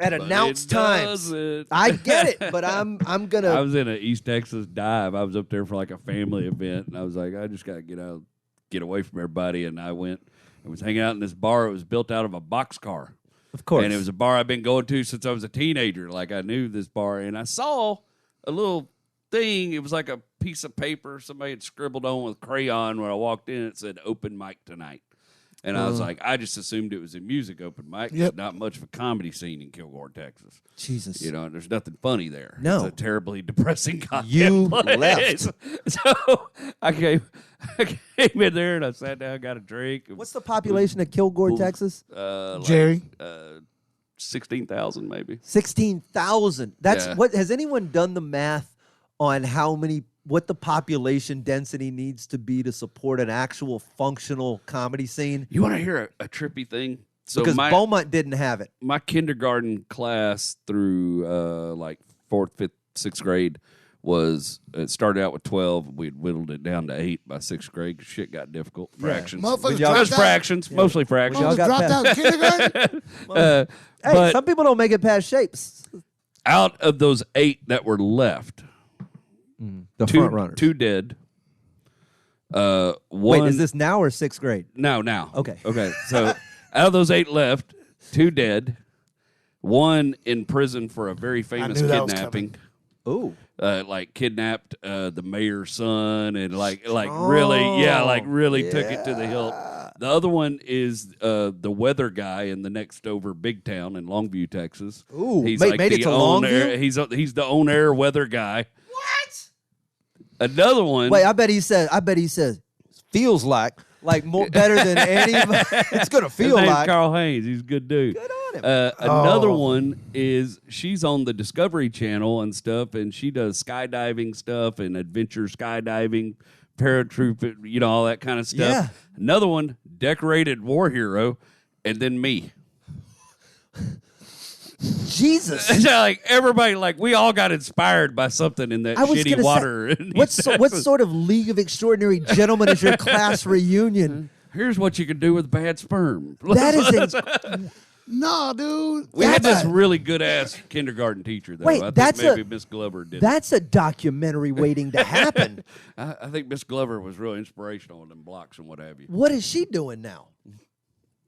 At announced times. I get it, but I'm gonna. I was in an East Texas dive. I was up there for like a family event, and I was like, I just gotta get away from everybody. And I went and was hanging out in this bar. It was built out of a boxcar, of course, and it was a bar I've been going to since I was a teenager. Like I knew this bar, and I saw a little thing. It was like a piece of paper somebody had scribbled on with crayon. When I walked in, it said "Open mic tonight." And I was like, I just assumed it was a music open mic. Yep. There's not much of a comedy scene in Kilgore, Texas. Jesus. You know, there's nothing funny there. No. It's a terribly depressing content You place. left. So I came in there and I sat down, got a drink. What's the population of Kilgore, Texas? Jerry? 16,000 maybe. 16,000. That's Yeah. what. Has anyone done the math on what the population density needs to be to support an actual functional comedy scene? You want to hear a trippy thing? So because Beaumont didn't have it. My kindergarten class through like 4th, 5th, 6th grade it started out with 12. We'd whittled it down to 8 by 6th grade because shit got difficult. Fractions. Motherfuckers It was dropped out. fractions, mostly fractions. Y'all Motherfuckers got dropped out in kindergarten? Hey, but some people don't make it past shapes. out of those 8 that were left, The front runners. 2 dead. One. Wait, is this now or 6th grade? No, now. Okay. So out of those 8 left, 2 dead. 1 in prison for a very famous knew that was kidnapping. Ooh. Like kidnapped the mayor's son and really took it to the hilt. The other one is the weather guy in the next over big town in Longview, Texas. Ooh, he's made it to Longview? He's the on air weather guy. What? Another one. Wait, I bet he says feels like more better than anybody. It's gonna feel His name's like Carl Haynes. He's a good dude. Good on him. Another one is she's on the Discovery Channel and stuff, and she does skydiving stuff and adventure skydiving, paratroop, all that kind of stuff. Yeah. Another one, decorated war hero, and then me. Jesus. Like everybody, we all got inspired by something in that shitty water. What sort of League of Extraordinary Gentlemen is your class reunion? Here's what you can do with bad sperm. That is No, dude. We had this really good ass kindergarten teacher, though. Wait, I think maybe Miss Glover did. That's a documentary waiting to happen. I think Miss Glover was real inspirational in them blocks and what have you. What is she doing now?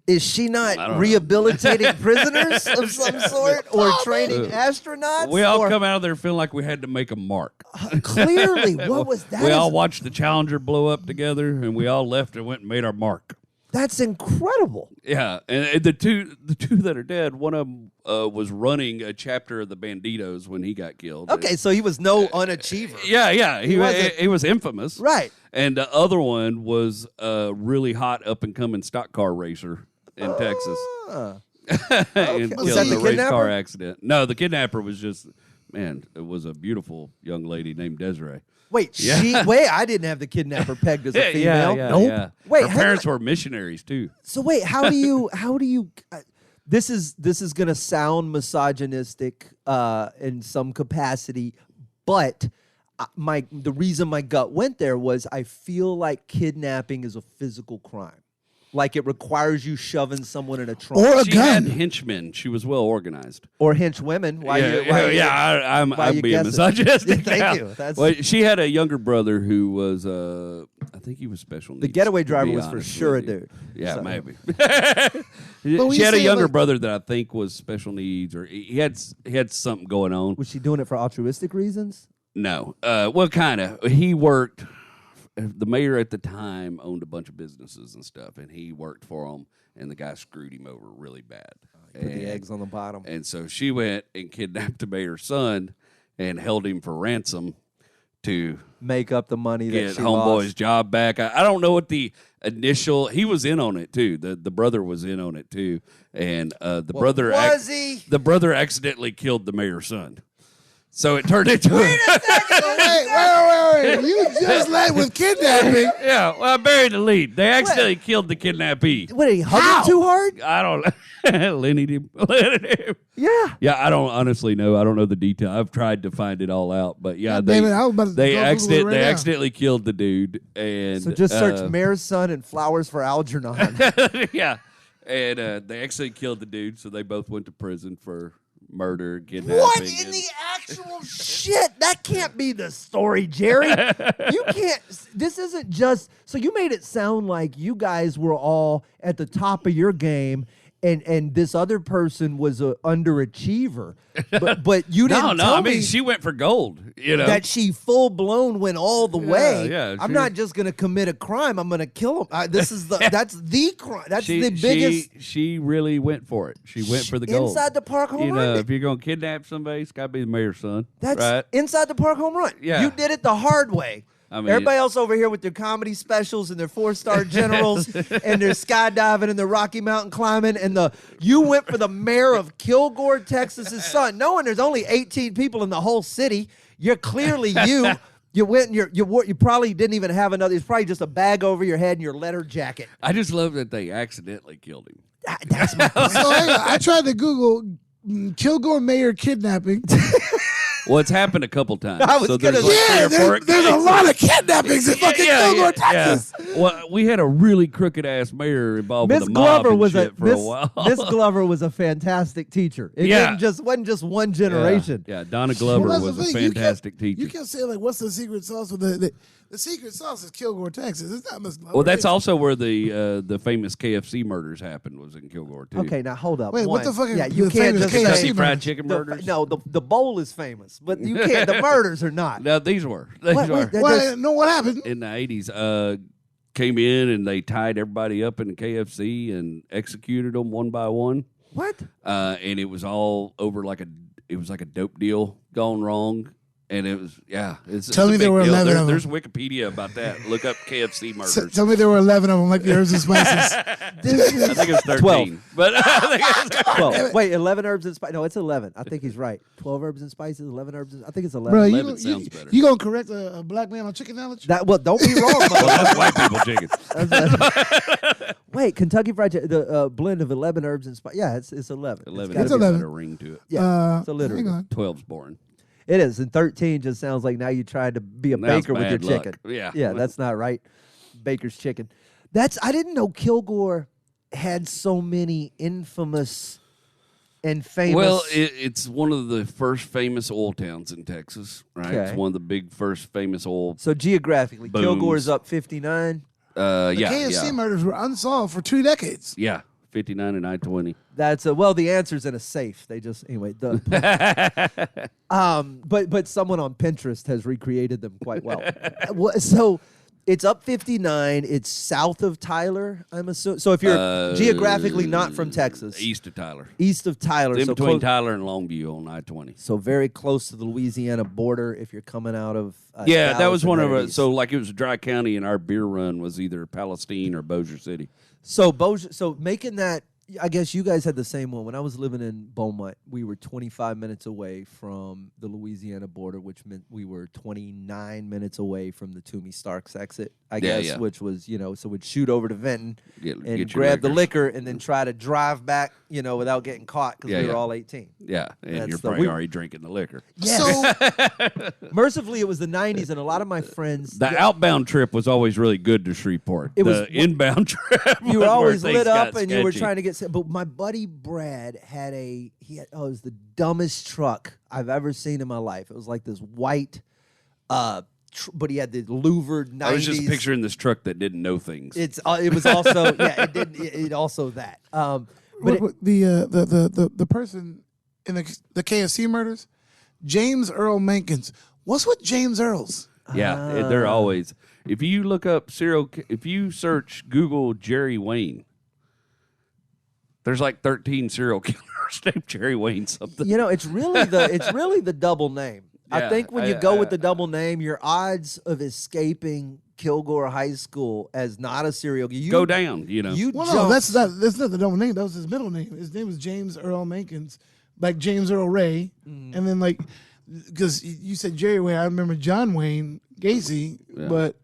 Is she I not don't rehabilitating prisoners of some sort or training astronauts? We all come out of there feeling like we had to make a mark. Clearly, what was that? We all watched the Challenger blow up together, and we all left and went and made our mark. That's incredible. Yeah, and the two that are dead, one of them was running a chapter of the Banditos when he got killed. Okay, so he was no unachiever. Yeah, he was infamous, Right. And the other one was a really hot up and coming stock car racer in Texas. And Was killed that in the a race kidnapper? car accident. No, the kidnapper was just it was a beautiful young lady named Desiree. Wait, I didn't have the kidnapper pegged as a female. Nope. Yeah. Wait, her parents were missionaries too. So wait, how do you? This is gonna sound misogynistic in some capacity, but the reason my gut went there was I feel like kidnapping is a physical crime. Like it requires you shoving someone in a trunk. Or a She gun. had henchmen. She was well organized. Or henchwomen. I'm being misogynistic. Thank now. you. She had a younger brother who was, I think he was special needs. The getaway to driver be was for honest sure a with you. dude. Yeah, So- maybe. when She you had a say, younger like- brother that I think was special needs, or he had something going on. Was she doing it for altruistic reasons? No, well, kind of. He worked. The mayor at the time owned a bunch of businesses and stuff, and he worked for them, and the guy screwed him over really bad. Put the eggs on the bottom. And so she went and kidnapped the mayor's son and held him for ransom to Make up the money that get she homeboy's lost. job back. I don't know what the initial. He was in on it too. The brother was in on it too, and the brother was he? The brother accidentally killed the mayor's son. So it turned into Wait. You just led with kidnapping. yeah. Well, I buried the lead. They accidentally killed the kidnappee. What, did he hug him too hard? I don't know. Lenny him. Yeah. Yeah, I don't honestly know. I don't know the detail. I've tried to find it all out, but yeah, God damn it, I was about to they go Google it right now. accidentally killed the dude, and So just search Mayor's Son and Flowers for Algernon. yeah, and they actually killed the dude, so they both went to prison for murder, kidnapping. What in the actual shit? That can't be the story, Jerry. You can't. This isn't just. So you made it sound like you guys were all at the top of your game, and this other person was a underachiever. But you didn't. No. Tell I mean, me she went for gold. You know that she full blown went all the way. yeah, I'm she- not just gonna commit a crime. I'm gonna kill him. That's the crime. That's the biggest. She really went for it. She went for the gold. Inside the park home You run. know, if you're gonna kidnap somebody, it's got to be the mayor's son. That's right. inside the park home run. Yeah. You did it the hard way. I mean, Everybody else over here with their comedy specials and their 4-star generals and their skydiving and their Rocky Mountain climbing you went for the mayor of Kilgore, Texas's son, knowing there's only 18 people in the whole city. You're clearly you. You went and you probably didn't even have another. It's probably just a bag over your head and your leather jacket. I just love that they accidentally killed him. That's my. So hang on, I tried to Google Kilgore mayor kidnapping. Well, it's happened a couple times. I was so gonna there's like say, three or four There's a cases. lot of kidnappings in fucking Kilgore, Texas. Well, we had a really crooked ass mayor involved Miss with the mob Glover and was shit for a while. Miss Glover was a fantastic teacher. It Yeah. wasn't just one generation. Yeah, Donna Glover Well, that's was the a thing. You fantastic kept- teacher. You kept saying, like, what's the secret sauce? With the secret sauce is Kilgore, Texas. It's not Miss Glover. Well, that's It's- also where the famous KFC murders happened, was in Kilgore too. Okay, now hold up. Wait, what the fuck is Yeah, you the can't famous just KFC say Kentucky Fried Chicken the, murders. no, the bowl is famous, but you can't. The murders are not. No, these were. What- These were. that- Well, I didn't know what happened. In the 80s. came in and they tied everybody up in the KFC and executed them one by one. What? And it was all over like a dope deal gone wrong. And it was, Tell me there were 11 of them. There's Wikipedia about that. Look up KFC murders. Tell me there were 11 of them, like the herbs and spices. I think it was 13. 12. But I think it was 12. Wait, 11 herbs and spices. No, it's 11. I think he's right. 12 herbs and spices, 11 herbs. I think it's 11. Bro, 11 sounds better. You going to correct a black man on chicken knowledge? Well, don't be wrong. Well, that's white people chicken. Wait, Kentucky Fried Chicken, the blend of 11 herbs and spices. Yeah, it's 11. 11 It's has 11. a ring to it. Yeah, it's a hang literal. on. 12's boring. It is. And 13 just sounds like now you tried to be a That's baker with your bad luck. chicken. Yeah. Yeah, that's not right. Baker's chicken. I didn't know Kilgore had so many infamous and famous. Well, it's one of the first famous oil towns in Texas, right? Okay. It's one of the big first famous oil. So geographically, Booms. Kilgore's up 59. The KFC murders were unsolved for 2 decades. Yeah, 59 and I-20. That's the answer's in a safe. They just anyway. But someone on Pinterest has recreated them quite well. So it's up 59. It's south of Tyler, I'm assuming. So if you're geographically not from Texas, East of Tyler. east of Tyler, It's in so between close, Tyler and Longview on I-20. so very close to the Louisiana border. If you're coming out of Yeah, that Dallas was and one of headed our. east. So like it was a dry county, and our beer run was either Palestine or Bossier City. So making that, I guess you guys had the same one. When I was living in Beaumont, we were 25 minutes away from the Louisiana border, which meant we were 29 minutes away from the Toomey Starks exit, I guess, which was, so we'd shoot over to Vinton and get your grab the liquors. liquor and then try to drive back, without getting caught because we were all 18. Yeah, and That's you're the- probably we- already drinking the liquor. So, Mercifully, it was the 90s, and a lot of my friends... The outbound trip was always really good to Shreveport. It was- the inbound trip. You were was always where lit things up got and you were sketchy. trying to get but my buddy Brad had it was the dumbest truck I've ever seen in my life. It was like this white but he had the louvered 90s. I was just picturing this truck that didn't know things. It was also it also that the person in the KFC murders, James Earl Mankins. What's with James Earls? Yeah, they're always. If you look up if you search Google Jerry Wayne, there's like 13 serial killers named Jerry Wayne something. it's really the double name. I Yeah, think when you go with the double name, your odds of escaping Kilgore High School as not a serial killer Go down, You Well, no, that's not the double name. That was his middle name. His name was James Earl Mankins, like James Earl Ray, and then because you said Jerry Wayne, I remember John Wayne Gacy, but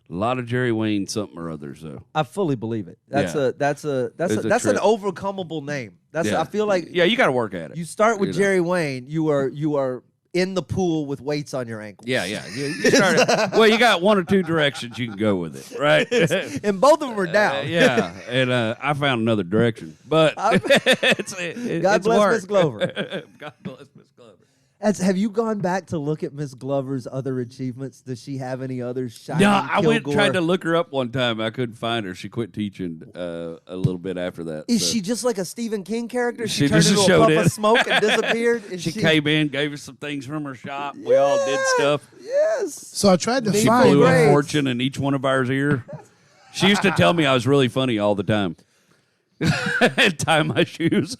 a lot of Jerry Wayne something or others though. I fully believe it. That's Yeah. that's an trip. overcomable name. Yeah. I feel like you got to work at it. you start with You know. Jerry Wayne, you are in the pool with weights on your ankles. Yeah. You started, well, you got one or two directions you can go with it, right? And both of them are down. Yeah, and I found another direction, but God it's bless work. Miss Glover. God bless Miss Glover. Have you gone back to look at Miss Glover's other achievements? Does she have any others? No, I went and tried to look her up one time. I couldn't find her. She quit teaching a little bit after that. Is so. she just like a Stephen King character? She turned just into a showed puff it. of smoke and disappeared? She came in, gave us some things from her shop. We all did stuff. Yes. so I tried to She find. blew grades. a fortune in each one of ours ear. She used to tell me I was really funny all the time. And tie my shoes.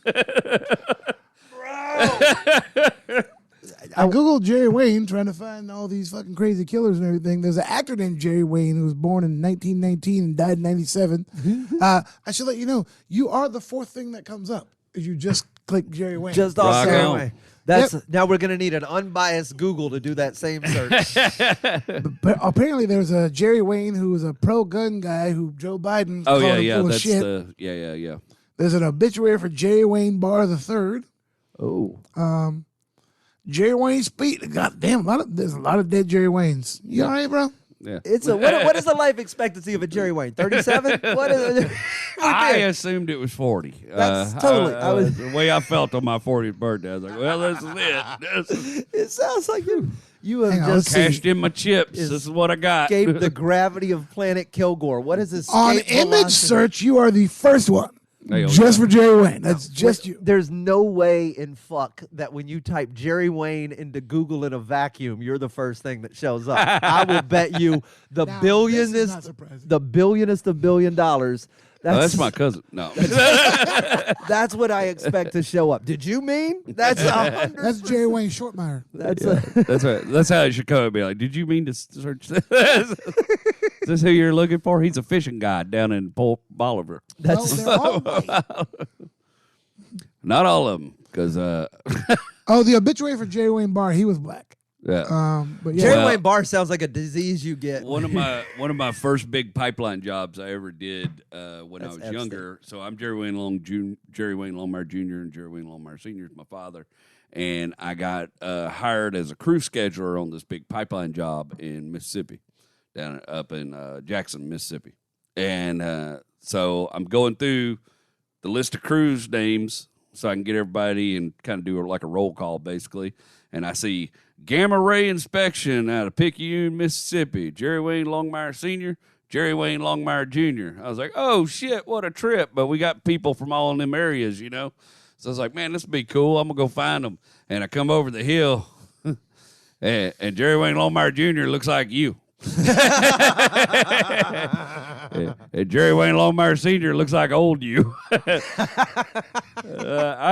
I googled Jerry Wayne trying to find all these fucking crazy killers and everything. There's an actor named Jerry Wayne who was born in 1919 and died in 97. I should let you know, you are the fourth thing that comes up if you just click Jerry Wayne. Just off Rock Jerry on. Wayne. Now we're gonna need an unbiased Google to do that same search. But apparently there's a Jerry Wayne who was a pro-gun guy who Joe Biden Oh, called him yeah. full of That's shit. yeah. There's an obituary for Jerry Wayne Barr III. Oh. Jerry Wayne speak. Goddamn, there's a lot of dead Jerry Waynes. You all right, bro? Yeah. It's what is the life expectancy of a Jerry Wayne? 37? What is it? I assumed it was 40. That's totally- I was- the way I felt on my 40th birthday. I was like, well, this is it. This is It sounds like you have Hang on, just let's see. cashed in my chips. This is what I got. escaped the gravity of planet Kilgore. What is this? On image search, you are the first one. Just for Jerry Wayne. That's just you. There's no way in fuck that when you type Jerry Wayne into Google in a vacuum, you're the first thing that shows up. I will bet you the Now, billionest, this is not surprising. the billionest of $1 billion. That's my cousin. No. That's what I expect to show up. Did you mean? That's Jerry Wayne Shortmeyer. That's right. That's how it should come and be like, did you mean to search this? Is this who you're looking for? He's a fishing guide down in Port Bolivar. Well, they're all white. Not all of them, because the obituary for Jerry Wayne Barr, he was black. yeah. But yeah. Jerry Wayne Barr sounds like a disease you get. One of my first big pipeline jobs I ever did when I was Epstein. younger. So I'm Jerry Wayne Longmire Jr. and Jerry Wayne Longmire Sr. is my father, and I got hired as a crew scheduler on this big pipeline job in Mississippi, up in Jackson, Mississippi, and so I'm going through the list of crews names so I can get everybody and kind of do like a roll call basically, and I see Gamma Ray Inspection out of Picayune, Mississippi. Jerry Wayne Longmire Sr., Jerry Wayne Longmire Jr. I was like, oh, shit, what a trip. But we got people from all in them areas, you know. So I was like, man, this will be cool. I'm going to go find them. And I come over the hill, and Jerry Wayne Longmire Jr. looks like you. And Jerry Wayne Longmire Sr. looks like old you. I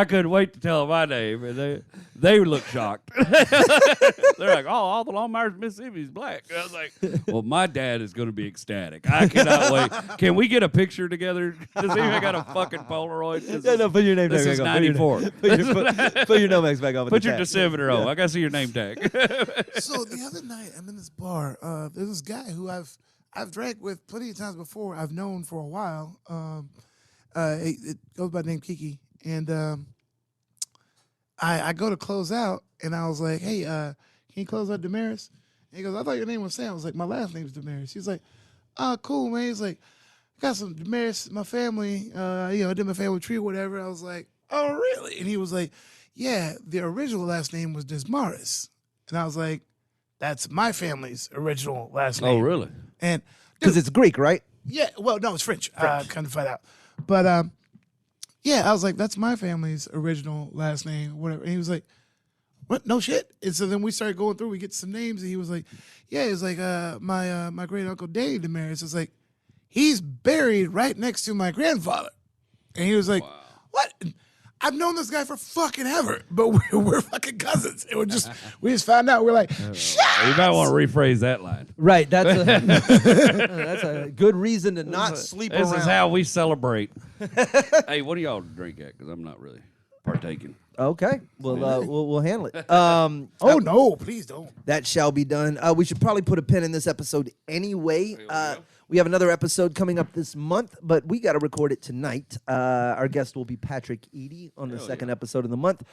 couldn't wait to tell them my name, and they look shocked. They're like, "Oh, all the Longmires in Mississippi is black." And I was like, "Well, my dad is going to be ecstatic. I cannot wait. Can we get a picture together? Does anybody got a fucking Polaroid? Put your name This tag is back on. 94. Put your Nomex back on. Put your decimeter on. I got to see your name tag." So the other night, I'm in this bar. There's this guy who I've drank with plenty of times before. I've known for a while. It goes by the name Kiki, and I go to close out, and I was like, "Hey, can you close out Damaris?" And he goes, "I thought your name was Sam." I was like, "My last name's Damaris." He's like, "Oh, cool, man." He's like, "I got some Damaris, my family. I did my family tree or whatever." I was like, "Oh, really?" And he was like, "Yeah, the original last name was Desmaris," and I was like, "That's my family's original last name." Oh, really? And Because it's Greek, right? yeah, well, no, it's French. Kind of find out, but yeah, I was like, "That's my family's original last name, whatever." And he was like, "What? No shit." And so then we started going through. We get some names, and he was like, "Yeah," he was like, my great uncle Dave Damaris." It's like, he's buried right next to my grandfather, and he was like, "What?" I've known this guy for fucking ever, but we're fucking cousins. And we just found out. We're like, shit. You might want to rephrase that line. Right. That's a good reason to not sleep around. This is how we celebrate. Hey, what do y'all drink at? Because I'm not really partaking. Okay. Well, we'll handle it. Oh, no, please don't. That shall be done. We should probably put a pin in this episode anyway. We have another episode coming up this month, but we got to record it tonight. Our guest will be Patrick Eady on the second episode of the month.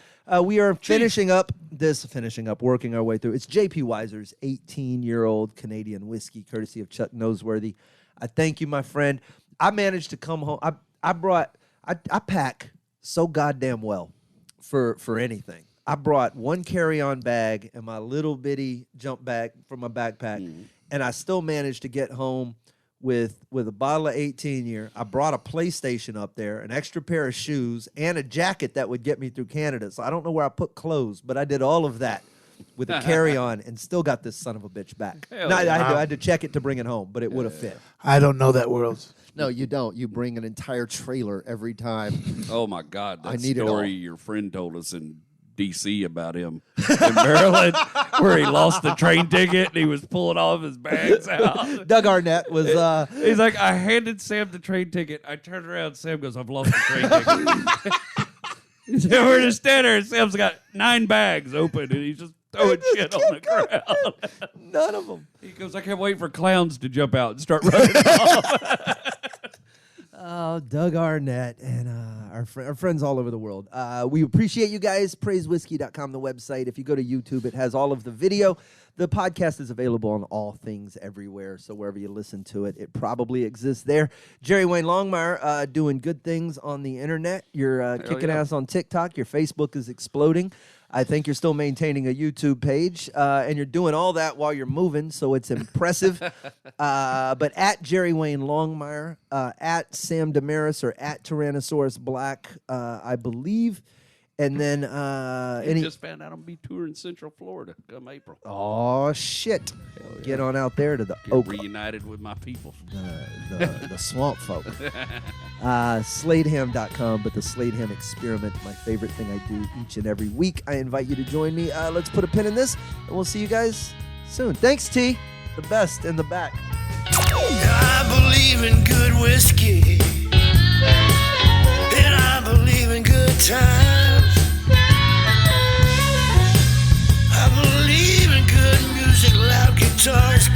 We are working our way through. It's J.P. Weiser's 18-year-old Canadian whiskey, courtesy of Chuck Noseworthy. I thank you, my friend. I managed to come home. I pack so goddamn well for anything. I brought one carry-on bag and my little bitty jump bag from my backpack, and I still managed to get home with a bottle of 18-year. I brought a PlayStation up there, an extra pair of shoes, and a jacket that would get me through Canada. So I don't know where I put clothes, but I did all of that with a carry-on and still got this son of a bitch back. I had to check it to bring it home, but it would have fit. I don't know that world. No, you don't. You bring an entire trailer every time. Oh, my God. That need it all. story your friend told us in D.C. about him in Maryland, where he lost the train ticket and he was pulling all of his bags out. Doug Arnett was... He's like, I handed Sam the train ticket. I turned around, Sam goes, I've lost the train ticket. So we're just standing there, and Sam's got 9 bags open, and he's just throwing shit on the ground. None of them. He goes, I can't wait for clowns to jump out and start running off. Oh, Doug Arnett and our friends all over the world. We appreciate you guys. PraiseWhiskey.com, the website. If you go to YouTube, it has all of the video. The podcast is available on all things everywhere, so wherever you listen to it, it probably exists there. Jerry Wayne Longmire doing good things on the internet. You're kicking ass on TikTok. Your Facebook is exploding. I think you're still maintaining a YouTube page, and you're doing all that while you're moving, so it's impressive. But at Jerry Wayne Longmire, at Sam Damaris, or at Tyrannosaurus Black, I believe. And then just found out I'm gonna be touring Central Florida come April. Oh shit! Yeah. Get on out there to the Get reunited with my people. the swamp folk. Sladeham.com, but the Sladeham experiment, my favorite thing I do each and every week. I invite you to join me. Let's put a pin in this, and we'll see you guys soon. Thanks, T. The best in the back. I believe in good whiskey, and I believe in good times. I believe in good music, loud guitars,